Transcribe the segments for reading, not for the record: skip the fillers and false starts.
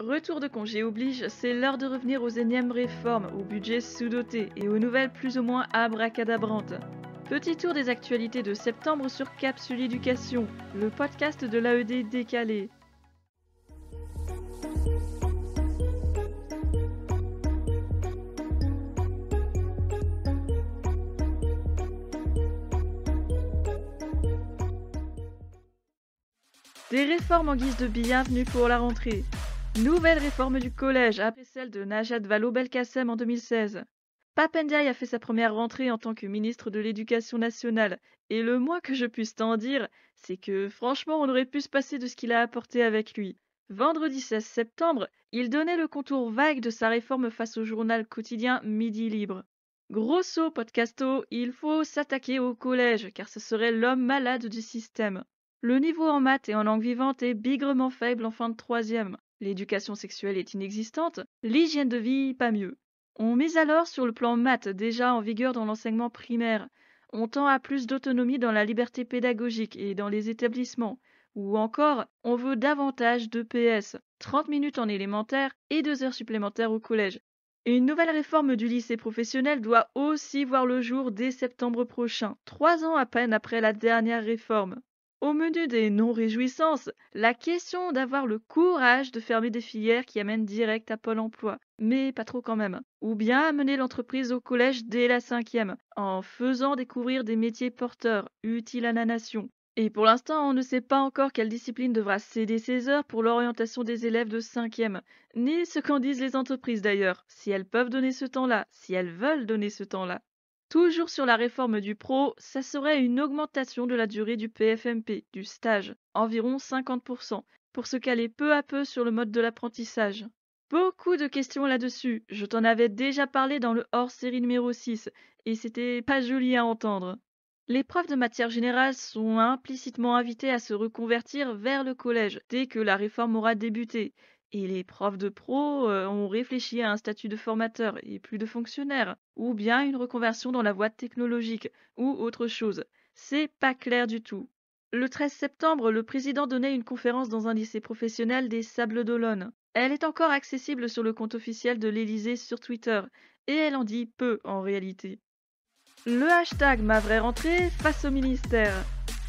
Retour de congé oblige, c'est l'heure de revenir aux énièmes réformes, au budget sous-doté et aux nouvelles plus ou moins abracadabrantes. Petit tour des actualités de septembre sur Capsule Éducation, le podcast de l'AED décalé. Des réformes en guise de bienvenue pour la rentrée. Nouvelle réforme du collège après celle de Najat Vallaud-Belkacem en 2016. Pape Ndiaye a fait sa première rentrée en tant que ministre de l'Éducation nationale. Et le moins que je puisse t'en dire, c'est que franchement on aurait pu se passer de ce qu'il a apporté avec lui. Vendredi 16 septembre, il donnait le contour vague de sa réforme face au journal quotidien Midi Libre. Grosso podcasto, il faut s'attaquer au collège car ce serait l'homme malade du système. Le niveau en maths et en langue vivante est bigrement faible en fin de troisième. L'éducation sexuelle est inexistante, l'hygiène de vie pas mieux. On mise alors sur le plan maths déjà en vigueur dans l'enseignement primaire. On tend à plus d'autonomie dans la liberté pédagogique et dans les établissements. Ou encore, on veut davantage d'EPS, 30 minutes en élémentaire et 2 heures supplémentaires au collège. Une nouvelle réforme du lycée professionnel doit aussi voir le jour dès septembre prochain, 3 ans à peine après la dernière réforme. Au menu des non-réjouissances, la question d'avoir le courage de fermer des filières qui amènent direct à Pôle emploi, mais pas trop quand même. Ou bien amener l'entreprise au collège dès la cinquième, en faisant découvrir des métiers porteurs, utiles à la nation. Et pour l'instant, on ne sait pas encore quelle discipline devra céder ses heures pour l'orientation des élèves de cinquième, ni ce qu'en disent les entreprises d'ailleurs, si elles peuvent donner ce temps-là, si elles veulent donner ce temps-là. Toujours sur la réforme du pro, ça serait une augmentation de la durée du PFMP, du stage, environ 50%, pour se caler peu à peu sur le mode de l'apprentissage. Beaucoup de questions là-dessus, je t'en avais déjà parlé dans le hors-série numéro 6, et c'était pas joli à entendre. Les profs de matière générale sont implicitement invités à se reconvertir vers le collège dès que la réforme aura débuté. Et les profs de pro ont réfléchi à un statut de formateur et plus de fonctionnaire, ou bien une reconversion dans la voie technologique, ou autre chose. C'est pas clair du tout. Le 13 septembre, le président donnait une conférence dans un lycée professionnel des Sables d'Olonne. Elle est encore accessible sur le compte officiel de l'Élysée sur Twitter, et elle en dit peu en réalité. Le hashtag Ma vraie rentrée face au ministère.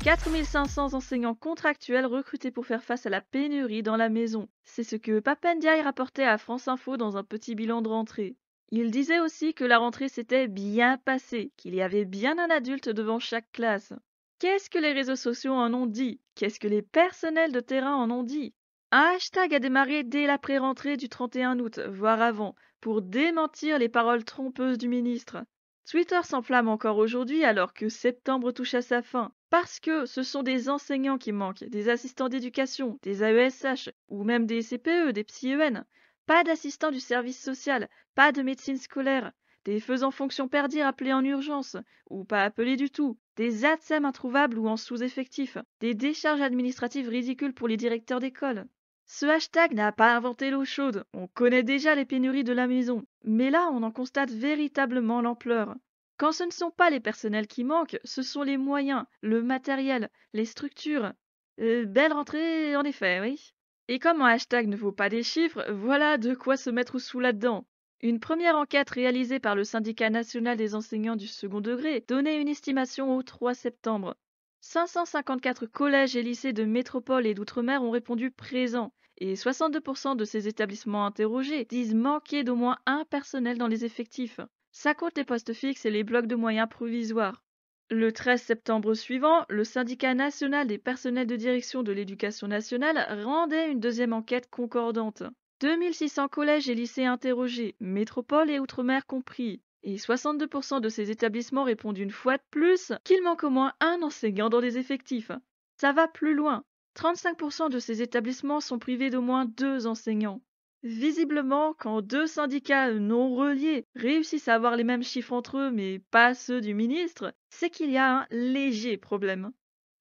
4500 enseignants contractuels recrutés pour faire face à la pénurie dans la maison. C'est ce que Pape Ndiaye rapportait à France Info dans un petit bilan de rentrée. Il disait aussi que la rentrée s'était bien passée, qu'il y avait bien un adulte devant chaque classe. Qu'est-ce que les réseaux sociaux en ont dit? Qu'est-ce que les personnels de terrain en ont dit? Un hashtag a démarré dès l'après-rentrée du 31 août, voire avant, pour démentir les paroles trompeuses du ministre. Twitter s'enflamme encore aujourd'hui alors que septembre touche à sa fin, parce que ce sont des enseignants qui manquent, des assistants d'éducation, des AESH ou même des CPE, des psy-EN. Pas d'assistants du service social, pas de médecine scolaire, des faisant fonction perdir appelés en urgence, ou pas appelés du tout, des ATSEM introuvables ou en sous-effectif, des décharges administratives ridicules pour les directeurs d'école. Ce hashtag n'a pas inventé l'eau chaude, on connaît déjà les pénuries de la maison, mais là on en constate véritablement l'ampleur. Quand ce ne sont pas les personnels qui manquent, ce sont les moyens, le matériel, les structures. Belle rentrée en effet, oui. Et comme un hashtag ne vaut pas des chiffres, voilà de quoi se mettre sous là-dedans. Une première enquête réalisée par le syndicat national des enseignants du second degré donnait une estimation au 3 septembre. 554 collèges et lycées de métropole et d'outre-mer ont répondu présents, et 62% de ces établissements interrogés disent manquer d'au moins un personnel dans les effectifs. Ça compte les postes fixes et les blocs de moyens provisoires. Le 13 septembre suivant, le syndicat national des personnels de direction de l'éducation nationale rendait une deuxième enquête concordante. 2600 collèges et lycées interrogés, métropole et outre-mer compris. Et 62% de ces établissements répondent une fois de plus qu'il manque au moins un enseignant dans les effectifs. Ça va plus loin. 35% de ces établissements sont privés d'au moins 2 enseignants. Visiblement, quand 2 syndicats non reliés réussissent à avoir les mêmes chiffres entre eux mais pas ceux du ministre, c'est qu'il y a un léger problème.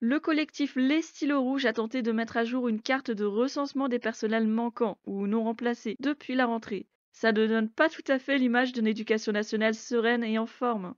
Le collectif Les Stylos Rouges a tenté de mettre à jour une carte de recensement des personnels manquants ou non remplacés depuis la rentrée. Ça ne donne pas tout à fait l'image d'une éducation nationale sereine et en forme.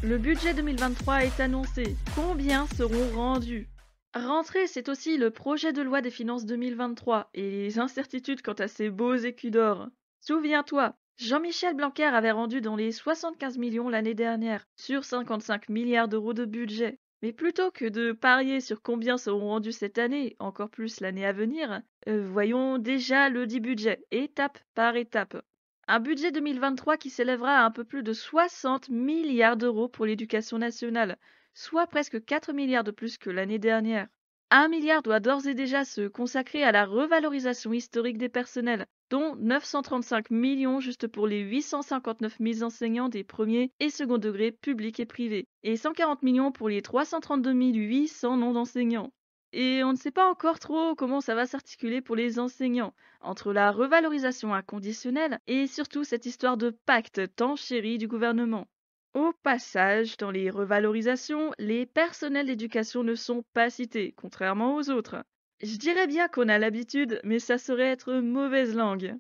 Le budget 2023 est annoncé. Combien seront rendus? Rentrée, c'est aussi le projet de loi des finances 2023 et les incertitudes quant à ces beaux écus d'or. Souviens-toi, Jean-Michel Blanquer avait rendu dans les 75 millions l'année dernière, sur 55 milliards d'euros de budget. Mais plutôt que de parier sur combien seront rendus cette année, encore plus l'année à venir, voyons déjà le dit budget, étape par étape. Un budget 2023 qui s'élèvera à un peu plus de 60 milliards d'euros pour l'éducation nationale, soit presque 4 milliards de plus que l'année dernière. 1 milliard doit d'ores et déjà se consacrer à la revalorisation historique des personnels, dont 935 millions juste pour les 859 000 enseignants des premiers et second degrés publics et privés, et 140 millions pour les 332 800 non-enseignants. Et on ne sait pas encore trop comment ça va s'articuler pour les enseignants, entre la revalorisation inconditionnelle et surtout cette histoire de pacte tant chéri du gouvernement. Au passage, dans les revalorisations, les personnels d'éducation ne sont pas cités, contrairement aux autres. Je dirais bien qu'on a l'habitude, mais ça serait être mauvaise langue.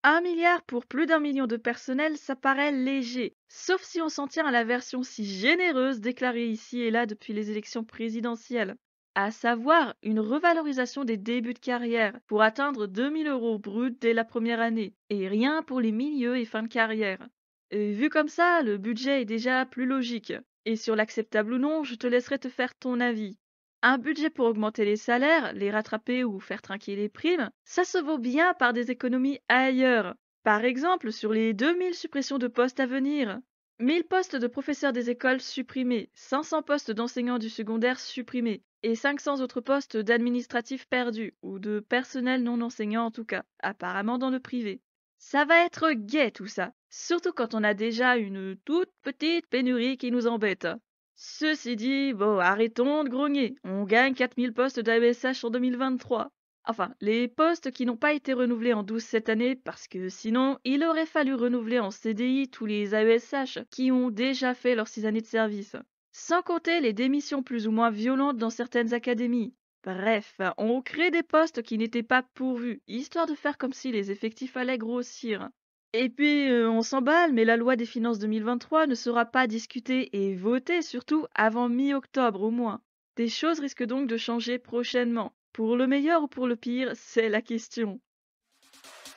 1 milliard pour plus d'1 million de personnels, ça paraît léger, sauf si on s'en tient à la version si généreuse déclarée ici et là depuis les élections présidentielles, à savoir une revalorisation des débuts de carrière pour atteindre 2 000 euros bruts dès la première année, et rien pour les milieux et fins de carrière. Vu comme ça, le budget est déjà plus logique. Et sur l'acceptable ou non, je te laisserai te faire ton avis. Un budget pour augmenter les salaires, les rattraper ou faire trinquer les primes, ça se vaut bien par des économies ailleurs. Par exemple, sur les 2000 suppressions de postes à venir. 1000 postes de professeurs des écoles supprimés, 500 postes d'enseignants du secondaire supprimés, et 500 autres postes d'administratifs perdus, ou de personnel non enseignant en tout cas, apparemment dans le privé. Ça va être gai tout ça, surtout quand on a déjà une toute petite pénurie qui nous embête. Ceci dit, bon, arrêtons de grogner, on gagne 4000 postes d'AESH en 2023. Enfin, les postes qui n'ont pas été renouvelés en 12 cette année, parce que sinon, il aurait fallu renouveler en CDI tous les AESH qui ont déjà fait leurs 6 années de service. Sans compter les démissions plus ou moins violentes dans certaines académies. Bref, on crée des postes qui n'étaient pas pourvus, histoire de faire comme si les effectifs allaient grossir. Et puis, on s'emballe, mais la loi des finances 2023 ne sera pas discutée et votée surtout avant mi-octobre au moins. Des choses risquent donc de changer prochainement. Pour le meilleur ou pour le pire, c'est la question.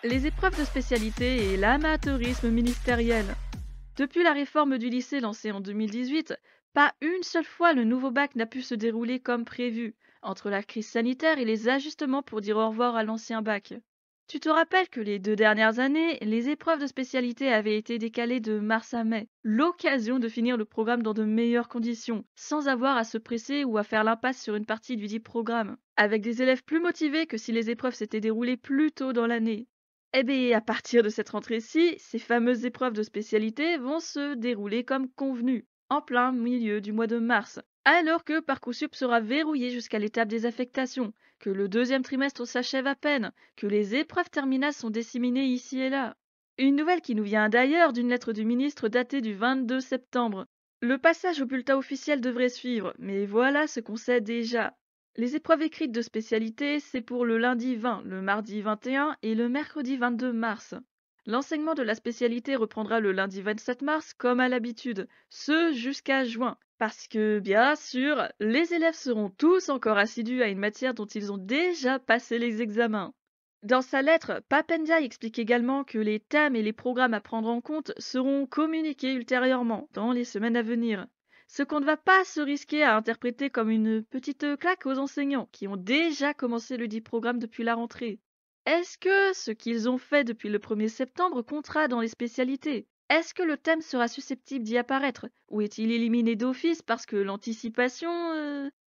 Les épreuves de spécialité et l'amateurisme ministériel. Depuis la réforme du lycée lancée en 2018, pas une seule fois le nouveau bac n'a pu se dérouler comme prévu, entre la crise sanitaire et les ajustements pour dire au revoir à l'ancien bac. Tu te rappelles que les 2 dernières années, les épreuves de spécialité avaient été décalées de mars à mai, l'occasion de finir le programme dans de meilleures conditions, sans avoir à se presser ou à faire l'impasse sur une partie du dit programme, avec des élèves plus motivés que si les épreuves s'étaient déroulées plus tôt dans l'année. Eh bien, à partir de cette rentrée-ci, ces fameuses épreuves de spécialité vont se dérouler comme convenu, en plein milieu du mois de mars, alors que Parcoursup sera verrouillé jusqu'à l'étape des affectations, que le deuxième trimestre s'achève à peine, que les épreuves terminales sont disséminées ici et là. Une nouvelle qui nous vient d'ailleurs d'une lettre du ministre datée du 22 septembre. Le passage au bulletin officiel devrait suivre, mais voilà ce qu'on sait déjà. Les épreuves écrites de spécialité, c'est pour le lundi 20, le mardi 21 et le mercredi 22 mars. L'enseignement de la spécialité reprendra le lundi 27 mars comme à l'habitude, ce jusqu'à juin, parce que bien sûr, les élèves seront tous encore assidus à une matière dont ils ont déjà passé les examens. Dans sa lettre, Papendia explique également que les thèmes et les programmes à prendre en compte seront communiqués ultérieurement, dans les semaines à venir. Ce qu'on ne va pas se risquer à interpréter comme une petite claque aux enseignants qui ont déjà commencé le dit programme depuis la rentrée. Est-ce que ce qu'ils ont fait depuis le 1er septembre comptera dans les spécialités? Est-ce que le thème sera susceptible d'y apparaître? Ou est-il éliminé d'office parce que l'anticipation,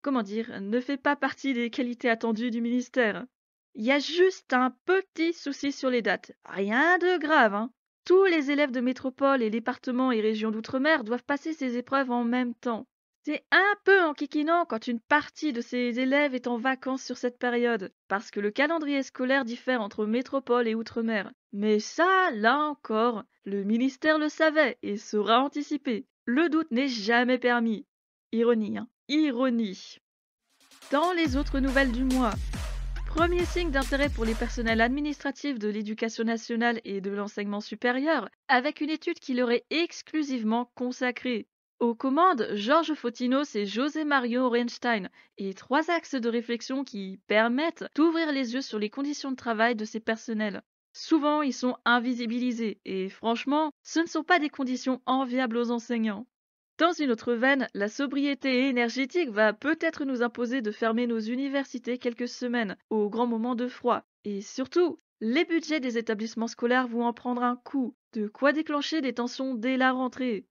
comment dire, ne fait pas partie des qualités attendues du ministère? Il y a juste un petit souci sur les dates. Rien de grave, hein. Tous les élèves de métropole et départements et régions d'outre-mer doivent passer ces épreuves en même temps. C'est un peu enquiquinant quand une partie de ces élèves est en vacances sur cette période, parce que le calendrier scolaire diffère entre métropole et outre-mer. Mais ça, là encore, le ministère le savait et saura anticiper. Le doute n'est jamais permis. Ironie, hein. Ironie. Dans les autres nouvelles du mois, premier signe d'intérêt pour les personnels administratifs de l'éducation nationale et de l'enseignement supérieur, avec une étude qui leur est exclusivement consacrée. Aux commandes, Georges Fotinos et José Mario Orenstein, et trois axes de réflexion qui permettent d'ouvrir les yeux sur les conditions de travail de ces personnels. Souvent, ils sont invisibilisés, et franchement, ce ne sont pas des conditions enviables aux enseignants. Dans une autre veine, la sobriété énergétique va peut-être nous imposer de fermer nos universités quelques semaines, au grand moment de froid. Et surtout, les budgets des établissements scolaires vont en prendre un coup, de quoi déclencher des tensions dès la rentrée.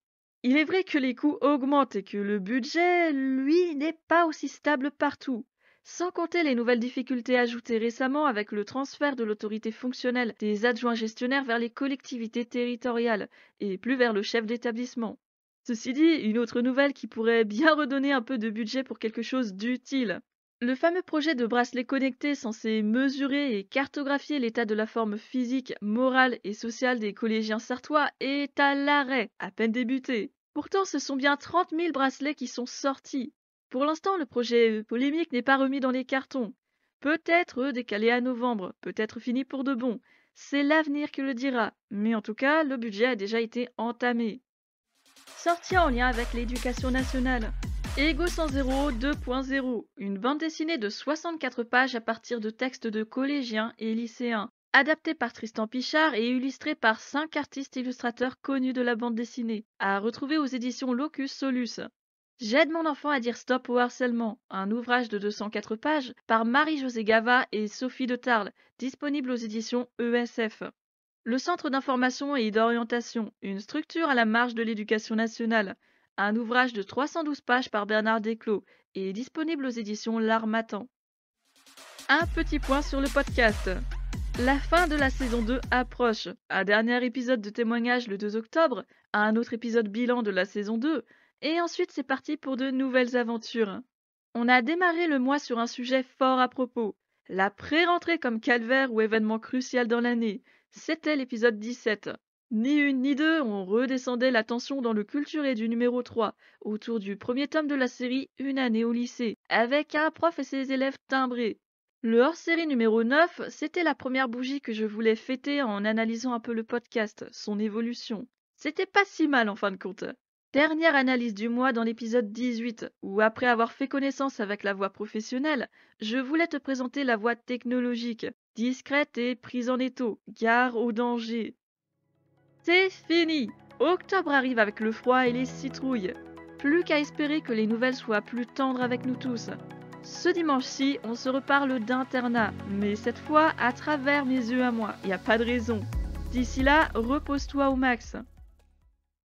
Il est vrai que les coûts augmentent et que le budget, lui, n'est pas aussi stable partout. Sans compter les nouvelles difficultés ajoutées récemment avec le transfert de l'autorité fonctionnelle des adjoints gestionnaires vers les collectivités territoriales et plus vers le chef d'établissement. Ceci dit, une autre nouvelle qui pourrait bien redonner un peu de budget pour quelque chose d'utile. Le fameux projet de bracelet connecté censé mesurer et cartographier l'état de la forme physique, morale et sociale des collégiens sartois est à l'arrêt, à peine débuté. Pourtant, ce sont bien 30 000 bracelets qui sont sortis. Pour l'instant, le projet polémique n'est pas remis dans les cartons. Peut-être décalé à novembre, peut-être fini pour de bon. C'est l'avenir qui le dira. Mais en tout cas, le budget a déjà été entamé. Sorti en lien avec l'éducation nationale. Ego sans zéro 2.0, une bande dessinée de 64 pages à partir de textes de collégiens et lycéens, adaptée par Tristan Pichard et illustrée par 5 artistes illustrateurs connus de la bande dessinée, à retrouver aux éditions Locus Solus. J'aide mon enfant à dire stop au harcèlement, un ouvrage de 204 pages par Marie-Josée Gava et Sophie de Tarle, disponible aux éditions ESF. Le Centre d'information et d'orientation, une structure à la marge de l'éducation nationale, un ouvrage de 312 pages par Bernard Desclos et disponible aux éditions L'Harmattan. Un petit point sur le podcast. La fin de la saison 2 approche. Un dernier épisode de témoignage le 2 octobre, un autre épisode bilan de la saison 2, et ensuite c'est parti pour de nouvelles aventures. On a démarré le mois sur un sujet fort à propos, la pré-rentrée comme calvaire ou événement crucial dans l'année. C'était l'épisode 17. Ni une ni deux, on redescendait la tension dans le culturé du numéro 3, autour du premier tome de la série Une année au lycée, avec un prof et ses élèves timbrés. Le hors-série numéro 9, c'était la première bougie que je voulais fêter en analysant un peu le podcast, son évolution. C'était pas si mal en fin de compte. Dernière analyse du mois dans l'épisode 18, où après avoir fait connaissance avec la voie professionnelle, je voulais te présenter la voie technologique, discrète et prise en étau, gare au danger. C'est fini! Octobre arrive avec le froid et les citrouilles. Plus qu'à espérer que les nouvelles soient plus tendres avec nous tous. Ce dimanche-ci, on se reparle d'internat, mais cette fois à travers mes yeux à moi, y a pas de raison. D'ici là, repose-toi au max.